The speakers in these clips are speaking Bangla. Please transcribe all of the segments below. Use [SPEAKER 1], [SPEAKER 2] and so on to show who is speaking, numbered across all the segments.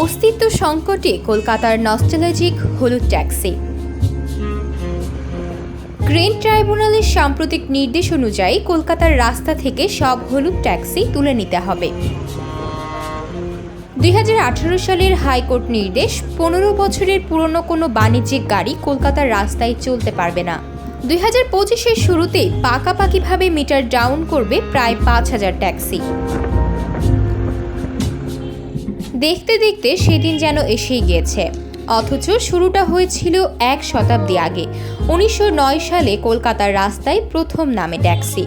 [SPEAKER 1] অস্তিত্ব সংকটে কলকাতার নস্টালজিক হলুদ ট্যাক্সি। গ্রেন ট্রাইব্যুনালের সাম্প্রতিক নির্দেশ অনুযায়ী কলকাতার রাস্তা থেকে সব হলুদ ট্যাক্সি তুলে নিতে হবে। 2018 সালের হাইকোর্ট নির্দেশ, 15 বছরের পুরনো কোনো বাণিজ্যিক গাড়ি কলকাতার রাস্তায় চলতে পারবে না। 2025-এর শুরুতেই পাকাপাকিভাবে মিটার ডাউন করবে প্রায় 5000 ট্যাক্সি। দেখতে দেখতে সেদিন যেন এসেই গিয়েছে, অথচ শুরুটা হয়েছিল 1 শতাব্দী আগে। 1909 সালে কলকাতার রাস্তায় প্রথম নামে ট্যাক্সি।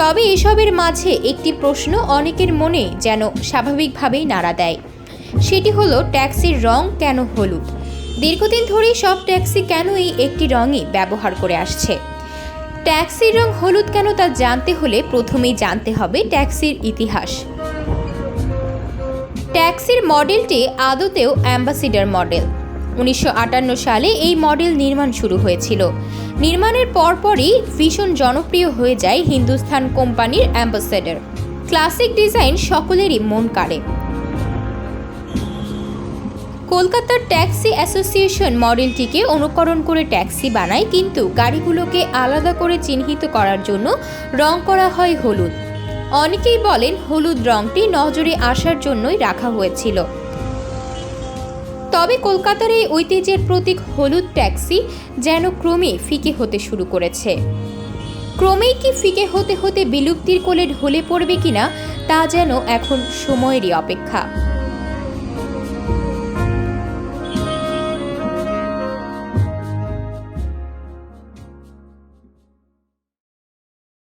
[SPEAKER 1] তবে এসবের মাঝে একটি প্রশ্ন অনেকের মনে যেন স্বাভাবিকভাবেই নাড়া দেয়, সেটি হলো ট্যাক্সির রং কেন হলুদ? দীর্ঘদিন ধরেই সব ট্যাক্সি কেন এই একটি রঙই ব্যবহার করে আসছে? ট্যাক্সির রং হলুদ কেন তা জানতে হলে প্রথমেই জানতে হবে ট্যাক্সির ইতিহাস। ট্যাক্সির মডেলটি আদতেও অ্যাম্বাসেডর মডেল। 1958 সালে এই মডেল নির্মাণ শুরু হয়েছিল। নির্মাণের পরপরই ভীষণ জনপ্রিয় হয়ে যায় হিন্দুস্তান কোম্পানির অ্যাম্বাসেডর। ক্লাসিক ডিজাইন সকলেরই মন কাড়ে। কলকাতার ট্যাক্সি অ্যাসোসিয়েশন মডেলটিকে অনুকরণ করে ট্যাক্সি বানায়, কিন্তু গাড়িগুলোকে আলাদা করে চিহ্নিত করার জন্য রং করা হয় হলুদ। অনেকেই বলেন হলুদ রংটি নজরে আসার জন্যই রাখা হয়েছিল। তবে কলকাতার এই ঐতিহ্যের প্রতীক হলুদ ট্যাক্সি যেন ক্রমে ফিকে হতে শুরু করেছে। ক্রমেই কি ফিকে হতে হতে বিলুপ্তির কোলে ঢলে পড়বে কিনা তা যেন এখন সময়েরই অপেক্ষা।